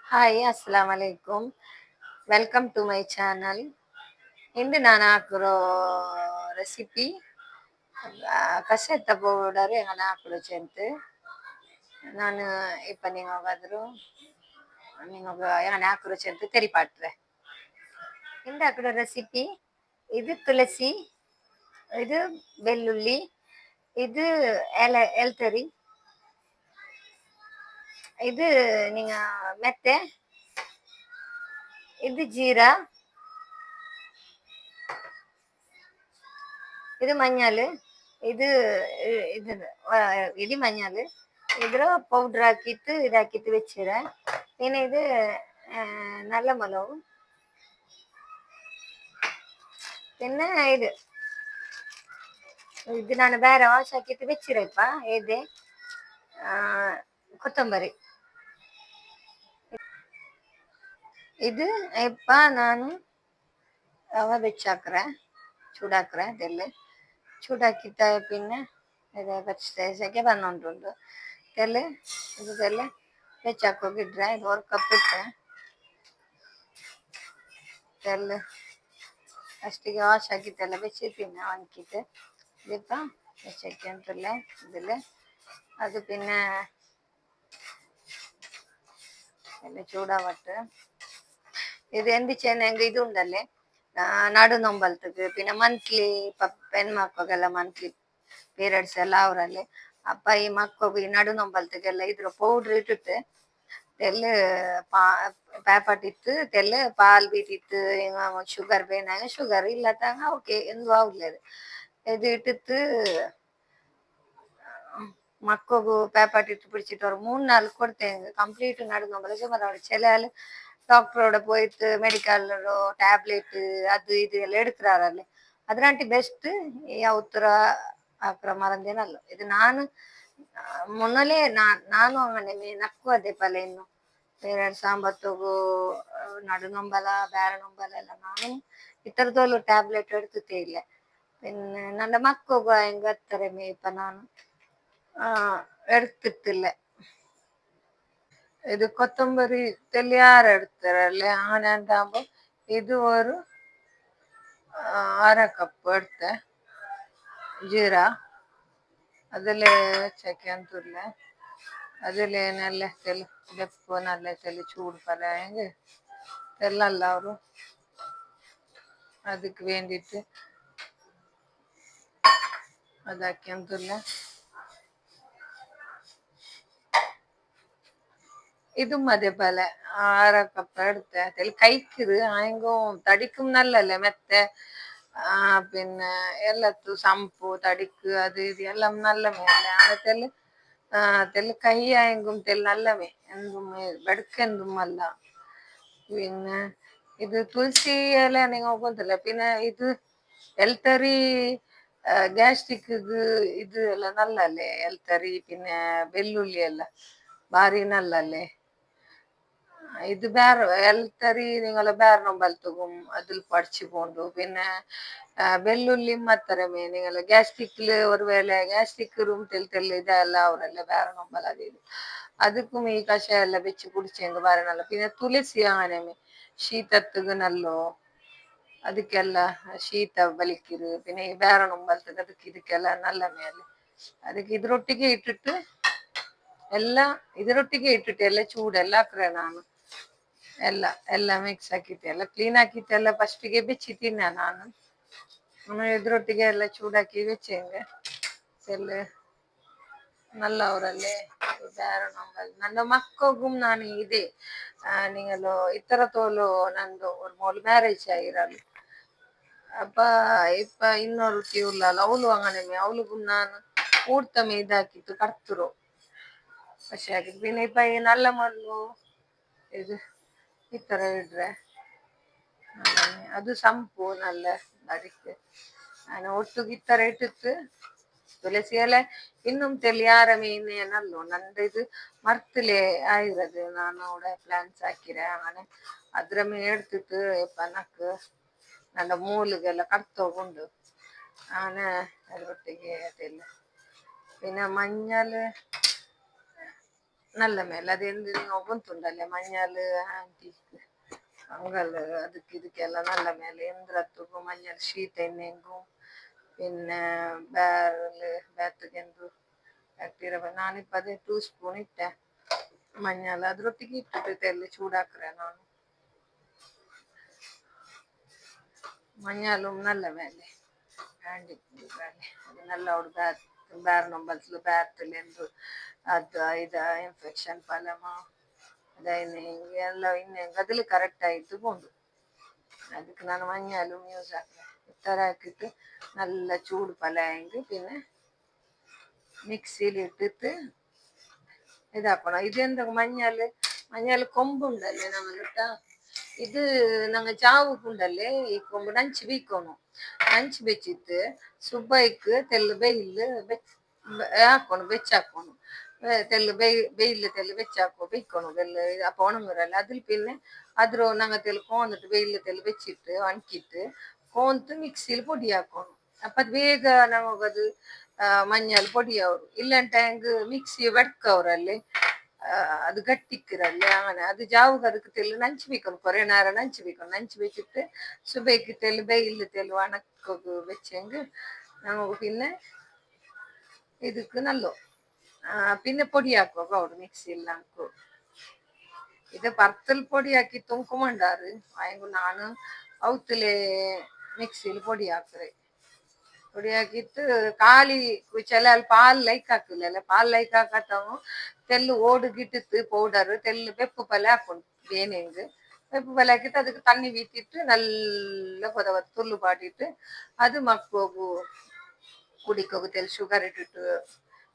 Hi ಅಸ್ಸಲಾಮ್ ಅಲೈಕುಮ್. Welcome to my channel. ಇಂದು ನಾನು ಹಾಕಿರೋ ರೆಸಿಪಿ ಕಸೆತ್ತ ಪೌಡರ್ ನಾನು ಹಾಕಿರೋ ಚೆಂತು ನಾನು ಇಪ್ಪ ನಿಮಗಾದ್ರು ನಿಮಗ ನಾನು ಹಾಕಿರೋ ಚೆಂತು ತೆರಿಪಾಟ್ರೆ ಇಂದು ಹಾಕಿರೋ ರೆಸಿಪಿ. ಇದು ತುಳಸಿ, ಇದು ಬೆಳ್ಳುಳ್ಳಿ, ಇದು ಎಲ್ತರಿ, இது நீங்க மெத்தை, இது ஜீரா, ಇದು ಮഞ്ഞள், ಇದು ಇದು ಇಡೀ ಮഞ്ഞள் ಇದ್ರ ಪೌಡ್ರ್ ಹಾಕಿತ್ತು ಇದಾಕಿತ್ತು வெச்சிர. പിന്നെ ഇത് നല്ല മുളക്, പിന്നെ ಇದು ನಾನು ಬೇರೆ ವಾಶ್ ಹಾಕಿತ್ತು வெச்சிರಪ್ಪ. ಇದೆ ಕೊತ್ತಂಬರಿ. இது இப்ப ನಾನು ರವೆ വെച്ചാക്കുறேன், ചൂടാക്കുறேன். ഇതെല്ലാം ചൂടാക്കിയിട്ട് പിന്നെ ഇത് പച്ചക്ക് വന്നോണ്ടുണ്ട് ഇതെല്ലാം ഇതെല്ലാം വെച്ചാക്കിട്ರೆ. ಇದು 1 ಕಪ್ ಇಟ್ಟೆ ಇದೆಲ್ಲ ಫಸ್ಟಿಗೆ ವಾಶ್ ಆಗಿತ್ತೆಲ್ಲ വെച്ചിട്ടിന്നെ ಒಣಕಿಟ್ಟು ഇതിപ്പ വെച്ചಕ್ಕೆ ಅಂತಲ್ಲ ഇതില് ಅದು പിന്നെ ಎಲ್ಲ ചൂടാവട്ടെ. ഇത് എന്ത് ചെയ്യുന്നെങ്കിൽ ഇത് ഉണ്ടല്ലേ നടുനൊമ്പലത്തേക്ക് പിന്നെ ಮಂತ್ಲಿ ಹೆಣ್ಮಕ್ಳಿಗೆಲ್ಲ ಮಂತ್ಲಿ ಪೀರಿಯಡ್ಸ್ ಎಲ್ಲ ಅವರಲ್ಲಿ ಅಪ್ಪ ಈ ಮಕ್ಕಳು ಈ ನಡುನೊಂಬಲತೆಗೆಲ್ಲ ಇದ್ರ ಪೌಡ್ರ್ ಇಟ್ಟಿಟ್ಟು ತೆಲ್ಲ ಪ್ಯಾಪಟ್ ಇತ್ತು ತೆಲ್ಲ ಪಾಲ್ ಬೀಟಿತ್ತು ಶುಗರ್ ಬೇನಾಗ ಶುಗರ್ ಇಲ್ಲ ತಾಂಗ ಓಕೆ ಎಂದು ಆಗ್ಲದು ಇದು ಇಟ್ಟಿತ್ತು ಮಕ್ಕಳು பேப்பர் இட்டு பிடிச்சிட்டு ஒரு 3-4 கொடுத்தேன். கம்ப்ளீட் நடுங்க சுமார் சில ஆள் டாக்டரோட போயிட்டு மெடிக்கல்லோ ಟ್ಯಾಬ್ಲೆಟ್ ಅದು ಇದು ಎಲ್ಲ எடுக்கிறாரಲ್ಲ. ಅದರಂಟಿ ಬೆಸ್ಟ್ ಯಾವತ್ತರ ಹಾಕ್ರ ಮರಂದೇನಲ್ಲ. ಇದು ನಾನು ಮೊನ್ನಲೇ ನಾನು അങ്ങനെ ನಕ್ಕು ಅದೇ ಪಲೆ ಇನ್ನು ಬೇರೆ ಸಾಂಬತ್ತುಗು ನಡುನೊಂಬಲ ಬೇರೆ ನೊಂಬಲ ಎಲ್ಲ ನಾನು ಇತರದಲ್ಲೂ ಟ್ಯಾಬ್ಲೆಟ್ എടുത്തിട്ടേ ಇಲ್ಲ. പിന്നെ ನನ್ನ ಮಕ್ಕಳು ಹೆಂಗತ್ತಾರೆ ಮೇಪ ನಾನು എടുത്തിട്ടില്ല. ഇത് കൊത്തമ്പരി തെല്ലിയാറ് എടുത്തരല്ലേ അങ്ങനെ എന്താകുമ്പോ ഇത് ഒരു 1/2 കപ്പ് എടുത്തെ ಜೀರಾ അതില് വെച്ചേക്ക് ಅಂತುಲ್ಲ അതില് നല്ല ತೆಲು ಬೆಪ್ಪು നല്ല ತೆಲು ಚೂಡು ಪಲಾಯಂಗೆ ತೆಲ್ಲಲ್ಲ ಅವರು ಅದಕ್ಕೆ വേണ്ടിയിട്ട് ಅದಾಕಿ ಅಂತುಲ್ಲ. இது மதேபல 1/2 கப் എടുത്തെ അതിൽ കൈക്കിത് ആയെങ്കും തടിക്കും നല്ലല്ലേ മെത്തെ പിന്നെ ಎಲ್ಲತ್ತು ಸಂಪು തടിക്ക് അത് ഇത് എല്ലാം നല്ല മേലെ ആണെତେല് തെല്ല് കൈ ആയെങ്കും തെല്ല് നല്ലമേ എന്തും വെടുക്കെന്തും അല്ല. പിന്നെ ഇത് തുളസി ഇല നിങ്ങൾ ಗೊತ್ತಲ್ಲ. പിന്നെ ಇದು ಎಲ್ತರಿ ಗ್ಯಾಸ್ಟ್ರಿಕ್ ಇದು ಎಲ್ಲ ನಲ್ಲല്ലേ ಎಲ್ತರಿ പിന്നെ ಬೆಳ್ಳುಳ್ಳಿ ಎಲ್ಲ ಬಾರಿ ನಲ್ಲല്ലേ. ഇത് ಬೇರೆ ಎಲ್ತರಿ നിങ്ങൾ ಬೇರೆ നൊമ്പലത്തുകും അതിൽ പഠിച്ചു പോണ്ടു. പിന്നെ ಬೆಳ್ಳುಳ್ಳಿ ಮತ್ತರ ಮೇ നിങ്ങൾ ಗ್ಯಾಸ್ಟ್ರಿಕ್ല് ഒരുവേಳೆ ಗ್ಯಾಸ್ಟ್ರಿಕ್ ರೂಮ್ ತೆಲ್ ಇದೆಲ್ಲ ಅವರೆಲ್ಲ ಬೇರೆ നൊമ്പല ಅದು ಇದು ಅದಕ್ಕೂ ಈ ಕಷಾಯ ಎಲ್ಲ ಬೆಚ್ಚಿ ಕುಡಿಚೆಂಗ ಬಾರಿ ನಲ್ಲ. പിന്നെ ತುಳಸಿ അങ്ങനെ ಶೀತತ್ತಗ ನಲ್ಲೋ ಅದಕ್ಕೆಲ್ಲ ಶೀತ ಬಲಿಕಿರು. പിന്നെ ಈ ಬೇರೆ ನೊಂಬಲ್ತದ ಅದಕ್ಕೆ ಇದಕ್ಕೆಲ್ಲ ನಲ್ಲ ಮೇಲೆ ಅದಕ್ಕೆ ಇದ್ರೊಟ್ಟಿಗೆ ಇಟ್ಟಿಟ್ಟು ಎಲ್ಲ ಇದರೊಟ್ಟಿಗೆ ಇಟ್ಟಿಟ್ಟು ಎಲ್ಲ ಚೂಡೆಲ್ಲ ಹಾಕ್ರೆ ನಾನು ಎಲ್ಲ ಮಿಕ್ಸ್ ಹಾಕಿತ್ತು ಎಲ್ಲ ಕ್ಲೀನ್ ಹಾಕಿತ್ತು ಎಲ್ಲ ಫಸ್ಟಿಗೆ ಬೆಚ್ಚಿ ತಿನ್ನ ನಾನು ಆಮೇಲೆ ಇದ್ರೊಟ್ಟಿಗೆ ಎಲ್ಲ ಚೂಡಾಕಿ ಬೆಚ್ಚಂಗೆ ಎಲ್ಲ നല്ല ಅವರಲ್ಲೇ ಬೇರೆ ನಂಬಲ್ ನನ್ನ ಮಕ್ಕಳಿಗೂ ನಾನು ಇದೆ ನೀನು ಇತರ ತೋಲು ನಂದು ஒரு 3 ಮ್ಯಾರೇಜ್ ಆಗಿರಲ್ಲ ಅಪ್ಪ ಇಪ್ಪ ಇನ್ನೊರು ಟಿউಲಲ್ಲ ಅವಳು അങ്ങനെ ಅವಳಿಗೂ ನಾನು ಊಡ್ತಮೆ ಇದಾಕಿತ್ತು ಕರ್ತರು പക്ഷേ ಆಗಿದ್ದು. പിന്നെ ಇಪ್ಪ ಈ നല്ല ಮಲ್ಲು ಇದು ಈ ತರ ಇಡ್ರೆ ಅದು ಸಂಪು നല്ല ಅಡಿಕೆ ನಾನು ಒಟ್ಟಿಗೆ ಈ ತರ ಇಟ್ಟಿತ್ತು. ತುಳಸಿ ಎಲೆ இன்னும் தெரியாரமே நல்லோ ನಂದು ಇದು ಮರ್ತಲೆ ಆಗಿರೋದು ನಾನು അവിടെ ಪ್ಲಾನ್ಸ್ ಹಾಕಿರೆ അങ്ങനെ ಅದ್ರ ಮೇ എടുത്തിട്ട് ಪನಕ್ ನನ್ನ ಮೂಲಿಗೆಲ್ಲ ಕರ್ತೋಗುಂಡು ನಾನು ಅದರೊಟ್ಟಿಗೆ ಅದೆಲ್ಲ. പിന്നെ മഞ്ഞൾ நல்ல மேல அது എന്ത് ഒപ്പുണ്ടല്ലേ മഞ്ഞള് ആന്റിക്ക് ಅಂಗಲ್ ಅದಕ್ಕೆ ಇದಕ್ಕೆಲ್ಲ നല്ല ಮೇಲೆ ಎಂದ್ರತ್ತುಗು ಮഞ്ഞൾ ಶೀಟ್ ಎಣ್ಣೆಗೂ പിന്നെ ಬೇತಗೆಂದು ಹಾಕ್ತಿರ ನಾನಿಪ್ಪ ಅದೇ 2 ಸ್ಪೂನ್ ಇಟ್ಟೆ മഞ്ഞൾ ಅದ್ರೊಟ್ಟಿಗೆ ಇಟ್ಟಿಟ್ಟು ಎಲ್ಲಿ ಚೂಡಾಕ್ರೆ ನಾನು മഞ്ഞളും നല്ല ಮೇಲೆ ಹ್ಯಾಂಡಿಕ್ಕಿದ್ದಾರೆ ಅದನ್ನೆಲ್ಲ ಅವ್ರು ಬೇರೆ ನಂಬಲ್ಸ್ಲು ಬೇರ್ತಲೆಂದು ಅದು ಇದ ಇನ್ಫೆಕ್ಷನ್ ಪಲಮ ಅದೇನೆ ಎಲ್ಲ ಇನ್ನೆ ಗದಲು ಕರೆಕ್ಟ್ ಆಯ್ತು ಕೊಂಡು அதுக்கு நான் மഞ്ഞளும் யூஸ் ஆக்குறேன் இத்தர ஆக்கிட்டு நல்ல சூடு பலாயங்கு பின்ன மிக்சியில் இட்டுட்டு ഇതാക്കണം ഇതെന്താ മഞ്ഞൾ കൊമ്പുണ്ടല്ലേ നമ്മളിട്ട ഇത് ഞങ്ങൾ ചാവുക്കുണ്ടല്ലേ ഈ കൊമ്പ് നഞ്ച് ബീക്കണം നഞ്ച് വെച്ചിട്ട് സുബൈക്ക് തെല്ല് വെയില് ಹಾಕೋಣ ಬೆಚ್ಚಾಕೋಣ ತೆಲ್ಲು ಬೆಯ್ಲು ತೆಲ್ಲು ಬೆಚ್ಚಾಕೋ ಬೆಯ್ಕೋಣ ಬೆಲ್ಲ ಅಪ್ಪ ಒಣಮರಲ್ಲ അതിൽ പിന്നെ അದ್ರ ഞങ്ങൾ തെല്ല് കോന്നിട്ട് വെയില് തെല്ല് വെച്ചിട്ട് ഒണക്കിട്ട് കോന്നിട്ട് മിക്സിയിൽ പൊടിയാക്കണം അപ്പൊ അത് ಬೇಗ ನಮಗದು മഞ്ഞൾ പൊടിയാവും ഇല്ലാണ്ട് ಮಿಕ್ಸಿ വെടക്കവರല്ലേ அது கட்டிக்கிறல்ல അങ്ങനെ അത് ജാവുക ಅದಕ್ಕೆ ತೆಲ್ಲು ನಂಚು ಬೇಕನು ಕೊರೆ നേരം ನಂಚು ಬೇಕನು ನಂಚು വെച്ചിട്ട് സുബൈക്ക് തെല്ല് വെയില് തെല്ല് ಒಣಕೋಗು വെച്ചെങ്കിൽ നമുക്ക് പിന്നെ ಇದಕ್ಕೆ ನಲ್ಲೋ പിന്നെ പൊടിയാക്കോ പൗഡർ മിക്സിയിൽ നമുക്ക് ഇത് പർത്തൽ പൊടിയാക്കി തുങ്കുമണ്ടാറ് അയങ്കു ನಾನು ಅವತ್ತಲೇ ಮಿಕ್ಸಿಲಿ പൊടിയാക്കിയിട്ട് ಕಾಲಿ ചില പാൽ ലൈക്ക് ആക്കില്ലല്ലേ പാൽ ലൈക്ക് ആക്കാത്തವು ತೆಲ್ಲು ಓಡುಗಿಟ್ಟಿತ್ತು ಪೌಡರ್ ತೆಲ್ಲು ಬೆಪ್ಪು ಪಲ್ಯ ಹಾಕೊಂಡು ಬೇನೆಂಗ್ ಬೆಪ್ಪು ಪಲ್ಯ ಹಾಕಿಟ್ಟು ಅದಕ್ಕೆ ತಣ್ಣಿ ಬೀತಿಟ್ಟು നല്ല ಕೊದವತ್ತು ತುಳ್ಳು ಪಾಟಿಟ್ಟು ಅದು ಮಕ್ಕೋಗು ಕುಡಿಕೋಗು ತೆಲ್ ಶುಗರ್ ಇಟ್ಟಿಟ್ಟು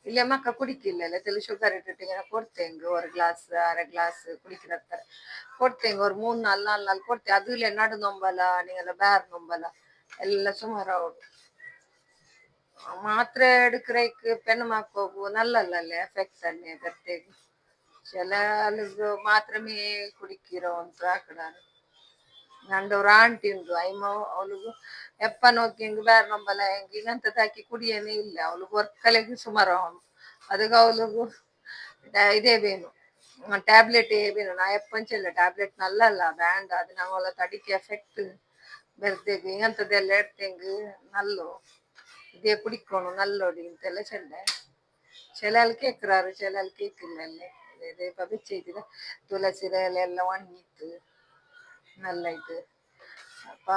ಇಲ್ಲ ಮಕ್ಕ ಕುಡಿಕಿಲ್ಲಲ್ಲ ತೆಲ್ ಶುಗರ್ ಇಟ್ಟಿಟ್ಟು ಇങ്ങനെ ಕೊಡ್ತೇಂಗ್ ஒரு ಗ್ಲಾಸ್ ಅரை ಗ್ಲಾಸ್ ಕುಡಿக்கிறತ್ತಾರೆ ಕೊಡ್ತೇಂಗ್ ஒரு 3 4 ನಾಲ್ ಕೊಡ್ತೆ ಅದುಲೆ ನಡು ನೊಂಬಲ ನೀವೆಲ್ಲ ಬೇರ್ ನೊಂಬಲ ಎಲ್ಲ ಸುಮಾರು ಅವ್ರು ಮಾತ್ರೆ എടുക്കറേക്ക് പെണ്ണുമാക്കോಗು നല്ലല്ലേ ಎಫೆಕ್ಟ್ ಅನ್ನೇ ಗಟ್ಟೆಗೆ ചില ಆளுಗು ಮಾತ್ರಮೇ ಕುಡಿಕಿರೋ ಅಂತ ಆಕಡಾರು ನಂದು ஒரு ಆಂಟಿ ಉಂಟು ಅಯ್ಮ ಅವಳಿಗೂ ಎಪ್ಪ ನೋಕಿಂಗ್ ಬೇರೆ ನಂಬಲ್ಲ ಹೆಂಗ್ ಇಂಗಂತದ್ದು ಹಾಕಿ ಕುಡಿಯೇನೇ ಇಲ್ಲ ಅವಳಿಗೂ ವರ್ಕಲೆಗೆ ಸುಮಾರು ಅವನು ಅದಕ್ಕೆ ಅವಳಿಗೂ ಇದೇ ಬೇನು ಟ್ಯಾಬ್ಲೆಟ್ ಬೇನು ನಾ ಎಪ್ಪಂಚಿಲ್ಲ ಟ್ಯಾಬ್ಲೆಟ್ ನಲ್ಲಲ್ಲ ಬ್ಯಾಂಡ್ ಅದು ನಾವೆಲ್ಲ ತಡಿಕೆ ಎಫೆಕ್ಟ್ ಬೆರ್ದೆಗ್ ಇಂಗಂತದ್ದೆಲ್ಲ ಎಡ್ತೆಂಗ್ ನಲ್ಲು ಇದೇ ಕುಡಿಕೋಣ ನಲ್ಲೋಡಿ ಅಂತೆಲ್ಲ ಚೆಂಡೆ ಚೆಲಲ್ ಕೇಕ್ರಾರು ಚೆಲಲ್ ಕೇಕಿಲ್ಲಲ್ಲೇ ಇದೇ ಬೆಚ್ಚ ತುಳಸಿ ಎಲೆ ಒಣಗಿತ್ತು നല്ല ഇത് അപ്പൊ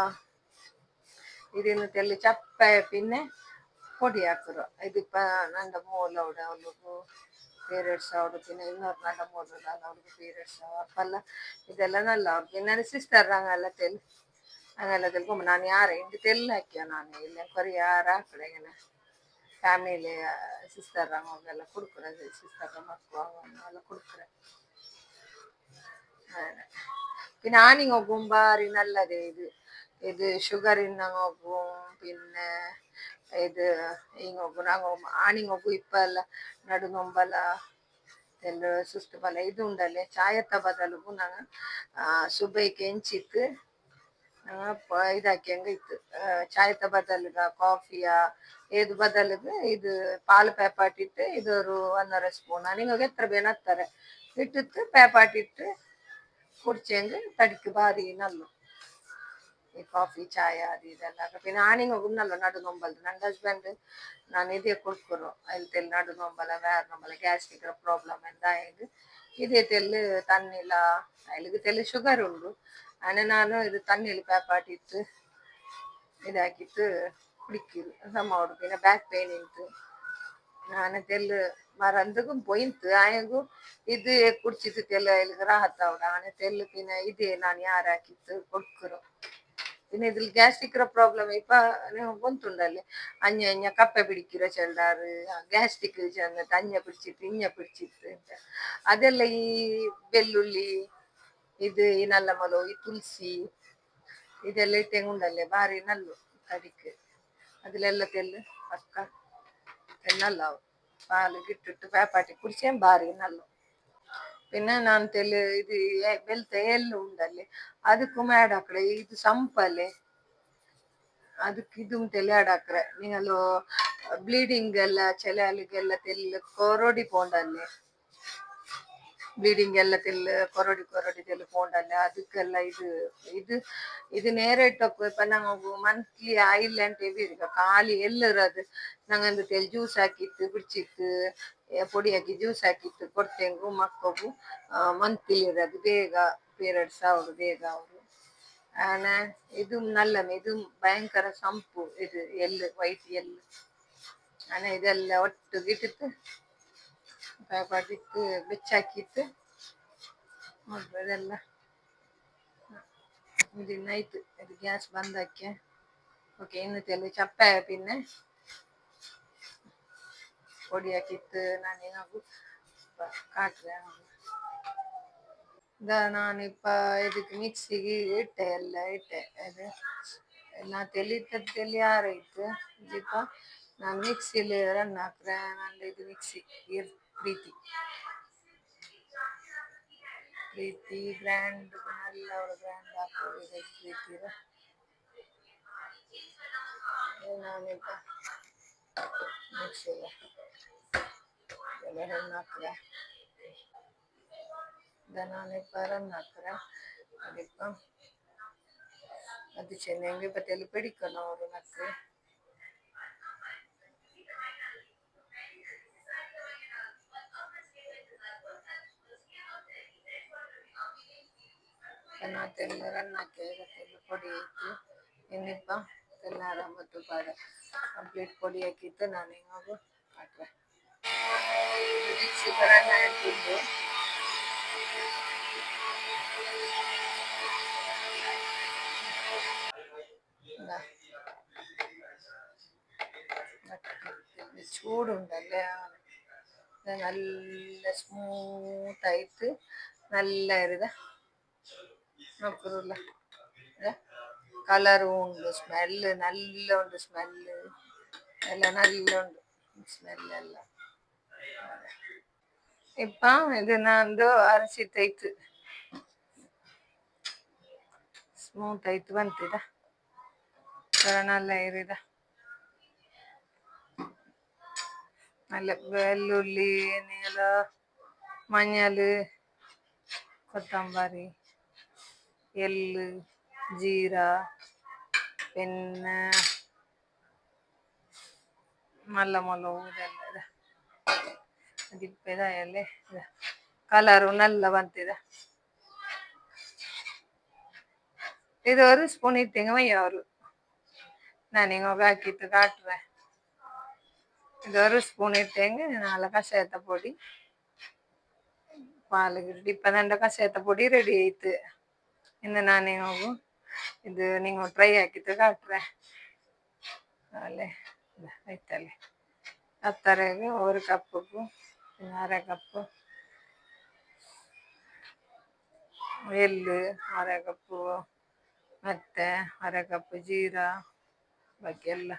ഇതിന്ന് തെല്ല് ചപ്പായ പിന്നെ പൊടിയാക്കുറോ ഇതിപ്പ നന്റെ മോളവിടെ അവൾക്ക് ಪೀರಿಯಡ್ಸ್ ಅವ್ರು പിന്നെ ಇನ್ನೊರು ನನ್ನ ಮೂರು ಅವ್ರಿಗೆ ಪೀರಿಯಡ್ಸ್ ಅಪ್ಪಲ್ಲ ಇದೆಲ್ಲ ನಲ್ಲ ಅವ್ರು പിന്നെ ಸಿಸ್ಟರ್ ಹಂಗೆಲ್ಲ ಹಂಗೆಲ್ಲ ತೆಲ್ಕೊಂಬ ನಾನು ಯಾರ ಇಂದು ತೆಲ್ಲು ಹಾಕ್ಯ ನಾನು ಇಲ್ಲ ಕೊರಿ ಯಾರ ಹಾಕಡೆ ಇങ്ങനെ ಫ್ಯಾಮಿಲಿ ಸಿಸ್ಟರ್ ಅವೆಲ್ಲ ಕುಡ್ಕುರೆ ಸಿಸ್ಟರ್ ಮಕ್ಕಳು ಅವೆಲ್ಲ ಕುಡ್ಕುರೆ പിന്നെ ആണിങ്ങോക്കും ബാറി നല്ലതേ ഇത് ഷുഗറിന് നോക്കും പിന്നെ ഇത് ಹಿಂಗೋಗು ನಾವು ಆಣಿಗೋಗು ಇಪ್ಪ ಎಲ್ಲ ನಡು ನೊಂಬಲ ಎಲ್ಲ ಸುಸ್ತು ಬಲ ಇದು ಉಂಡಲ್ಲೇ ಚಾಯತ್ತ ಬದಲು ನಾನು ಸುಬೈಗೆ ಹೆಂಚಿತ್ತು ಇದಾಕಿ ಹಂಗ ಇತ್ತು ಚಾಯತ್ತ ಬದಲ್ಗ ಕಾಫಿಯ ಏದು ಬದಲಿಗೆ ಇದು ಪಾಲು ಪ್ಯಾಪಾಟಿಟ್ಟು ಇದೊರು 1.5 ಸ್ಪೂನ್ ನಿಮಗೆ ಎತ್ರ ಬೇನತ್ತಾರೆ ಇಟ್ಟಿತ್ತು ಪ್ಯಾಪಾಟಿಟ್ಟು കുടിച്ചെങ്കിൽ തടിക്ക് ഭാരി നല്ലു ഈ ಕಾಫಿ ಚಾಯ ಅದು ಇದೆಲ್ಲ പിന്നെ ആണിങ്ങോകും നല്ല ನಡು ನೊಂಬಲ್ ನನ್ನ ಹಸ್ಬೆಂಡ್ ನಾನು ಇದೇ ಕೊಡ್ಕೊರು ಅಲ್ಲಿ ತೆಲ್ ನಡು ನೊಂಬಲ വേറെ ನೊಂಬಲ ಗ್ಯಾಸ್ಟ್ರಿಕ್ ಪ್ರಾಬ್ಲಮ್ ಎಂದಾಯದು ಇದೇ ತೆಲ್ಲು ತನ್ನಿಲ അതിലേക്ക് ತೆಲ್ಲು ಶುಗರ್ ಉಂಡು അങ്ങനെ ನಾನು ಇದು ತನ್ನಿಲ್ ಪ್ಯಾಪಾಟಿತ್ತು ಇದಾಕಿತ್ತು ಕುಡಿಕಿರು ಸಮ പിന്നെ ಬ್ಯಾಕ್ ಪೇನ್ ಇತ್ತು ನಾನು ತೆಲ್ಲು ಮರಂದಗೂ ಪೋಯಿಂತು ಆಯಗೂ ಇದು ಕುಡ್ಚಿತ್ತು ತೆಲ್ಲು അതിലേക്ക് ರಾಹತ್ ಆನೆ ತೆಲ್ಲು പിന്നെ ಇದೇ ನಾನು ಯಾರು ಹಾಕಿತ್ತು ಕೊಡ್ಕರು പിന്നെ ഇതിൽ ಗ್ಯಾಸ್ಟ್ರಿಕ್ ಪ್ರಾಬ್ಲಮ್ ಇಪ್ಪ ಗೊಂತುಂಡಲ್ಲಿ ಅಂಜ ಅಂಜ ಕಪ್ಪೆ പിടിക്കിರೋ ಚೆಲ್ಲಾರು ಗ್ಯಾಸ್ಟ್ರಿಕ್ ಚೆಂದ ಅಂಜ പിടിച്ചിತ್ತು ಇಂಜ പിടിച്ചിತ್ತು ಅಂತ ಅದೆಲ್ಲ ಈ ಬೆಳ್ಳುಳ್ಳಿ ಇದು ಈ ನಲ್ಲ ಮೊಲು ಈ ತುಳಸಿ ಇದೆಲ್ಲ ಇಟ್ಟೆಂಗುಂಡಲ್ಲೇ ಬಾರಿ ನಲ್ಲು ಕಡಿಕೆ അതിലെಲ್ಲ ತೆಲ್ಲು ಪಕ್ಕ നല്ലാവും പാല് കിട്ടിട്ട് പേപ്പാട്ടി കുടിച്ചാൽ ഭാരി നല്ല പിന്നെ ನಾನು ತೆಲು ಇದು ಬೆಲ್ತ ಎಳ್ಳು ಉಂಡಲ್ಲಿ ಅದಕ್ಕೂ ಆಡ್ ಹಾಕ್ರೆ ಇದು ಸಂಪಲ್ಲೇ ಅದಕ್ಕೆ ಇದು ತೆಲೆ ಆಡ್ ಹಾಕ್ರೆ ನೀನು ಬ್ಲೀಡಿಂಗ್ ಎಲ್ಲ ಚೆಲೆಗಳಿಗೆಲ್ಲ ತೆಲ್ಲು ಕೊರೊಡಿ ಪೋಂಡಲ್ಲಿ ಬ್ಲೀಡಿಂಗ್ ಎಲ್ಲ ಕೊರಡಿ ಕೊರಡಿ ಪೋಂಡಲ್ಲ ಅದಕ್ಕೆಲ್ಲ ಇದು ಇದು ನೇರ ಇಟ್ಟಪ್ಪು ಇಪ್ಪ ನಂಗೆ ಮಂತ್ಲಿ ಆಯಿಲ್ ಅಂತ ಈಗ ಖಾಲಿ ಎಲ್ಲರದು ನಂಗೊಂದು ಜ್ಯೂಸ್ ಹಾಕಿತ್ತು ಬಿಡ್ಚಿತ್ತು பொடி ಹಾಕಿ ಜ್ಯೂಸ್ ಹಾಕಿತ್ತು ಕೊಟ್ಟೆಂಗು ಮಕ್ಕಳು ಮಂತ್ಲಿ ಇರೋದು ಬೇಗ ಪೀರಿಯಡ್ಸ್ ಅವರು ಬೇಗ ಅವರು ಆನ ಇದು ನಲ್ಲನೆ ಇದು ಭಯಂಕರ ಸಂಪು ಇದು ಎಳ್ಳು ವೈಟ್ ಎಳ್ಳು ಆನೆ ಇದೆಲ್ಲ ಒಟ್ಟುಗಿಟ್ಟಿತ್ತು ಪಡಿತ್ತು ಬೆಚ್ಚಾಕಿತ್ತು ಅದೆಲ್ಲ ഇതിനായിട്ട് ഇത് ഗ്യാസ് ബന്ധാക്കിയ ഓക്കെ ഇന്നത്തെ ചപ്പായ പിന്നെ പൊടിയാക്കിയിട്ട് ನಾನು ಕಾಟ್ರೆ ನಾನಿಪ್ಪ ಇದಕ್ಕೆ ಮಿಕ್ಸಿಗೆ ಇಟ್ಟೆ ಎಲ್ಲ ಇಟ್ಟೆ ಅದು ಎಲ್ಲ ತೆಲಿ ಆರೈತು ಇದೀಪ ನಾನು ಮಿಕ್ಸಿಲಿ ರನ್ ಹಾಕ್ರೆ ನಂದು ಇದು ಮಿಕ್ಸಿ ಪ್ರೀತಿ ಪ್ರೀತಿ ಗ್ರ್ಯಾಂಡ್ നല്ല ഒരു ഗ്രാൻഡ് ആക്കും ഇത് പ്രീತಿയുടെ ನಾನಿಪ್ಪ ಮಿಕ್ಸಿಗೆ ಎಲ್ಲ ರನ್ ಹಾಕ್ರೆ ನಾನಿಪ್ಪ ರನ್ ಹಾಕ್ರೆ അതിപ്പ അത് ചെന്നെങ്കിൽ പറ്റിയാൽ പിടിക്കണം ഒരു നക്ക് എന്നാത്തെಲ್ಲ ರನ್ ಹಾಕಿ ಅದಕ್ಕೆಲ್ಲ ಪೊಡಿ ಹಾಕಿ ಇನ್ನಿಪ್ಪ ಎಲ್ಲಾರ ಮತ್ತು ಪಾಡ ಕಂಪ್ಲೀಟ್ ಪೊಡಿ ಹಾಕಿತ್ತು ನಾನು ಇವಾಗ ಹಾಕ್ರೆ ಮಿಕ್ಸಿ ರನ್ ಹಾಕಿದ್ದು ചൂടുണ്ടല്ലേ നല്ല സ്മൂത്ത് ആയിട്ട് നല്ല ഇരുത നോക്കുന്നില്ല കളറും ഉണ്ട് സ്മെല്ല് നല്ല ഉണ്ട് സ്മെല്ല് ಎಲ್ಲ നല്ല ഉണ്ട് ಸ್ಮೆಲ್ಲೆಲ್ಲ ಇಪ್ಪ ಇದು ನಂದು ಅರಸಿತೈತು ಸ್ಮೂತ್ ಆಯ್ತು ಬಂತಿದ നല്ല ಇರಿದ നല്ല വെല്ലുള്ളി നീല മഞ്ഞള് കൊത്തമ്പരി എള്ള് ജീര പിന്നെ നല്ല മുളക് ಇದೆಲ್ಲ ಅದಿಪ್ಪೆದಾಯಲ್ಲೇ ಕಲರು നല്ല ಬಂತಿದೆ ಇದು ஒரு ಸ್ಪೂನ್ ಇಟ್ಟೆಂಗ ಮಯ್ಯ ಅವರು ನಾನಿಂಗ ಹಾಕಿತ್ತು ಕಾಟ್ರೆ ಇದು ஒரு ಸ್ಪೂನ್ ಇಟ್ಟೆಂಗ ನಾಲ್ಕು ಕಷಾಯದ ಪೊಡಿ ಪಾಲು ಡಿಪ್ಪ ನಂಡ ಕಷಾಯದ ಪೊಡಿ ರೆಡಿ ಆಯ್ತು ಇನ್ನು ನಾನೇ ಹೋಗು ಇದು ನೀವು ಟ್ರೈ ಹಾಕಿತ್ತು ಕಾಟ್ರೆ ಅಲ್ಲೇ ಆಯ್ತಲ್ಲೇ ಹತ್ತರೆಗೆ ഒരു കപ്പ് അര കപ്പ് ಎಳ್ಳು ಅರ ಕಪ್ಪು ಮತ್ತೆ ಅರ ಕಪ್ ಜೀರ ಬಾಕಿ ಎಲ್ಲ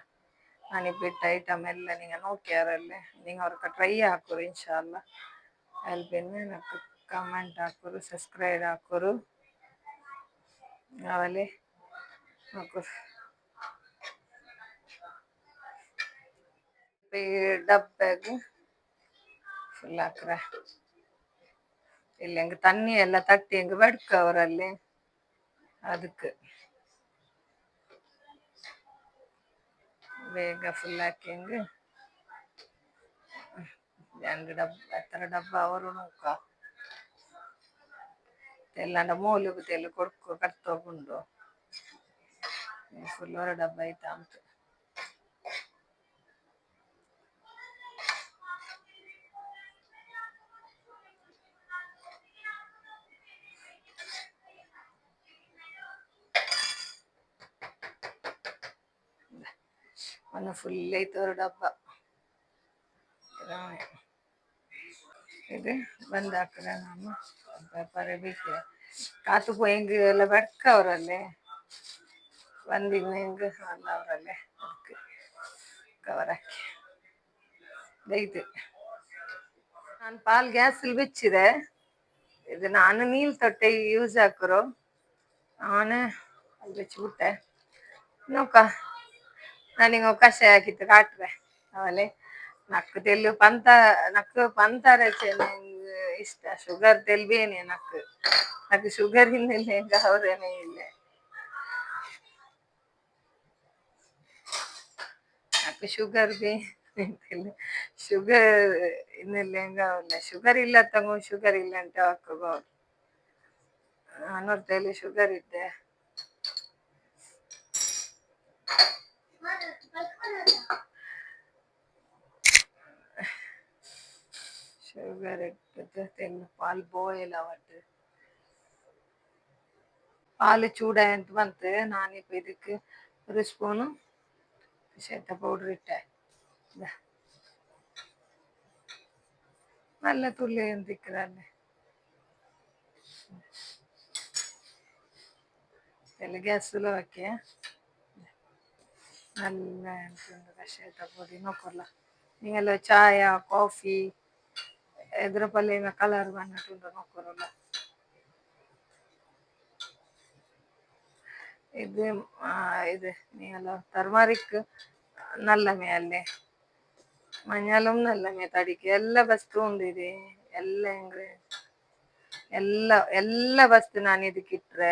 ನಾನಿಬಿಟ್ಟ ಐಟಮ್ ಎಲ್ಲ ನಿಂಗೆ ನೋಕ್ಯಾರಲ್ಲೇ ನಿಂಗೆ ಅವ್ರಕ್ಕ ಟ್ರೈ ಹಾಕೋರು ಇನ್ಶಾಲ್ಲ ಅಲ್ಲಿ പിന്നെ నాకు ಕಮೆಂಟ್ ಹಾಕೋರು ಸಬ್ಸ್ಕ್ರೈಬ್ ಹಾಕೋರು ಅವಲೇ ಹಾಕೋರು ಡಬ್ಬಾಗ ಫುಲ್ ಹಾಕ್ರೆ ಇಲ್ಲಿ ಹಂಗೆ ತಣ್ಣಿ ಎಲ್ಲ ತಟ್ಟಿ ಹಂಗೆ ಬಡ್ಕ ಅವರಲ್ಲಿ ಅದಕ್ಕೆ ಬೇಗ ಫುಲ್ ಹಾಕಿ ಹಂಗೆ രണ്ട് ഡബ്ബ എത്ര ഡബ്ബ ಅವರು നോക്ക ಎಲ್ಲಾಂಡ ಮೂಲು ತೆಲು ಕೊಡ್ಕೊ ಕರ್ತೋಗುಂಡು ಫುಲ್ ഒരു ಡಬ್ಬ ಆಯ್ತಾ ಅಂತ ಒಂದು ಫುಲ್ ಐತೆ ഒരു ಡಬ್ಬ ಇದು ಬಂದ್ ಹಾಕ್ರೆ ನಾನು ಪೇಪರ್ ಬೇಕೆ ಕಾತು ಹೆಂಗೆ ಎಲ್ಲ ಬೆಡ್ಕ ಅವರಲ್ಲೇ ಬಂದಿನ ಹೆಂಗೆ ಅಲ್ಲ ಅವರಲ್ಲೇ ಅದಕ್ಕೆ ಕವರ್ ಹಾಕಿ ದೈತೆ ನಾನು ಪಾಲ್ ಗ್ಯಾಸಲ್ಲಿ ಬೆಚ್ಚಿದೆ ಇದು ನಾನು ನೀಲ್ ತೊಟ್ಟೆ ಯೂಸ್ ಹಾಕರು ಅವನೇ ಅಲ್ಲಿ ಬೆಚ್ಚಿಬಿಟ್ಟೆ ನೋಕ ನಾನಿಂಗ ಕಷಾಯ ಹಾಕಿತ್ತು ಕಾಟ್ರೆ ಅವಲೇ ನಕ್ಕು ತೆಲ್ಲು ಪಂತ ನಕ್ಕು ಪಂತಾರೆ ಇಷ್ಟ. ಶುಗರ್ ತೆಲ್ಬೇನೆ నాకు ಶುಗರ್ ಇನ್ನಿಲ್ಲ ಗೌರವನೇ ಇಲ್ಲ. నాకు ಶುಗರ್ ಬೇ ಶುಗರ್ ಇನ್ನಿಲ್ಲ ಶುಗರ್ ಇಲ್ಲ ತಗೋ ಶುಗರ್ ಇಲ್ಲ ಅಂತ ಹಾಕೋ ನೋಡ್ತೇಲಿ ಶುಗರ್ ಇದ್ದೆ ಶುಗರ್ ಇರ್ತದೆ ತೆಲ್ಲು ಪಾಲ್ ಬಾಯ್ಲ್ ಅವಟ್ಟು ಪಾಲು ಚೂಡ ಅಂತ ಬಂತು ನಾನಿಪ್ಪ ಇದಕ್ಕೆ ஒரு ಸ್ಪೂನು ಶೇತ ಪೌಡರ್ ಇಟ್ಟೆ നല്ല തുള്ളി എന്തിക്കുന്നെ ಗ್ಯಾಸ್లో ಹಾಕಿ നല്ല ಕಷಾಯದ ಪುಡಿ ನೋಡ್ಕೊಲ್ಲ ನೀವೆಲ್ಲ ಚಾಯ ಕಾಫಿ ಎದ್ರ ಪಲ್ಯ ಕಲರ್ ಬಂದಿಟ್ಟು ನೋಡ್ಕೊರಲ್ಲ இது இது நீங்கள டர்மரிக் நல்லமே ಅಲ್ಲೇ മഞ്ഞളും നല്ലമേ തടിക്ക് എല്ലാ വസ്തു ഉണ്ട് ഇത് എല്ലാ ಎಲ್ಲ ವಸ್ತು ನಾನು ಇದಕ್ಕಿಟ್ರೆ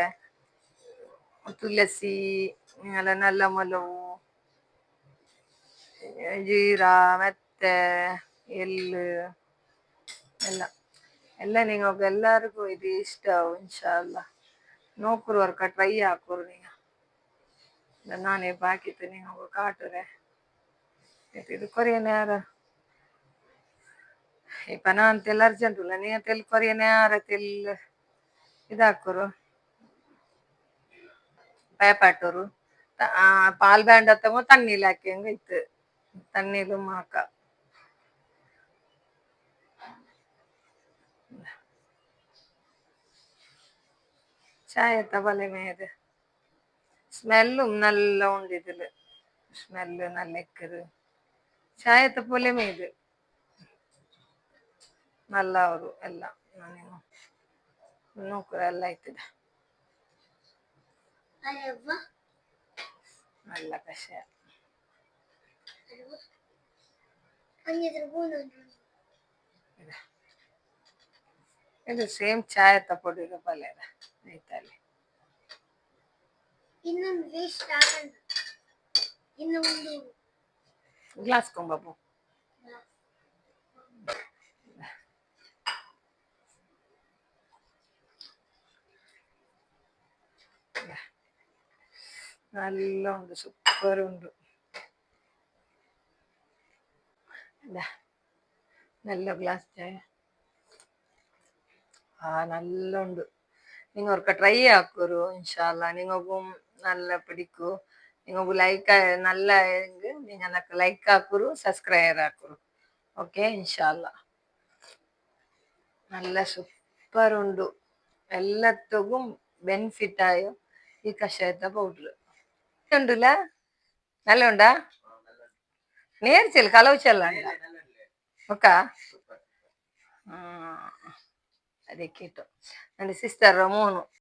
ತುಳಸಿ നല്ല ಮೊಲವು ಜೀರಾ ಮೆತ್ತೆ ಎಳ್ಳು ಎಲ್ಲ ಎಲ್ಲ ನೀವು ಎಲ್ಲರಿಗೂ ಇದು ಇಷ್ಟ ಇನ್ಶಾಲ್ಲ ನೋಕರು ವರ್ಕ ಟ್ರೈ ಹಾಕೋರು ನೀವು ನಾನೇ ಬಾಕಿತ್ತು ನೀವು ಕಾಟುರೆ ಇದು ಕೊರಿಯನ್ ಯಾರ ಇಪ್ಪ ನಾನು ತೆಲ್ ಅರ್ಜೆಂಟ್ ಇಲ್ಲ ನೀ ತೆಲ್ ಕೊರಿಯನ್ ಯಾರ ತೆಲ್ ಇದಾಕೋರು பயப்பாட்டூர் பால் வேண்டத்தவங்க தண்ணியில் ஆக்கியங்க இத்து தண்ணியிலும் மாக்கா ചായത്തെ പലമേത് സ്മെല്ലും നല്ല ഉണ്ട് ഇതില് സ്മെല്ല് നല്ല ഇക്കത് ചായത്തെ പോലെ മേത് നല്ല ಅವರು ಎಲ್ಲ ನಾನು ನೋಕರ ಎಲ್ಲ ಇರ್ತದೆ നല്ല ಕಷಾಯ ಇದು ಸೇಮ್ ಚಾಯ್ ತಪೊಡಿರೋ ಪಲ್ಯ ಐತಲ್ಲಿ ಗ್ಲಾಸ್ ಕೊಂಬಾಬು നല്ല ഉണ്ട് സൂപ്പർ ഉണ്ട് നല്ല ഗ്ലാസ് ചായ നല്ല ഉണ്ട് நீங்க ஒருக்க ட்ரை ஆக்குரு இன்ஷால்லா நீங்களும் நல்லா பிடிக்கும் நீங்க லைக் நல்லா நீங்க எனக்கு லைக் ஆக்குரு சப்ஸ்கிரைபர் ஆக்குரு ಓಕೆ ಇನ್ಶಾಲ್ಲಾ നല്ല സൂപ്പർ ഉണ്ട് ಎಲ್ಲತ್ತಿಗೂ ಬೆನಿಫಿಟ್ ಆಯು ಈ ಕಷಾಯದ ಪೌಡ್ರ್ ಉಂಡುಲ್ಲ നല്ല ഉണ്ടാ നേർച്ചൽ കലവച്ചല്ല ಒಕ್ಕ ಅದಕ್ಕೆ ಇಟ್ಟು ನನ್ನ ಸಿಸ್ಟರ್ ಮೋನು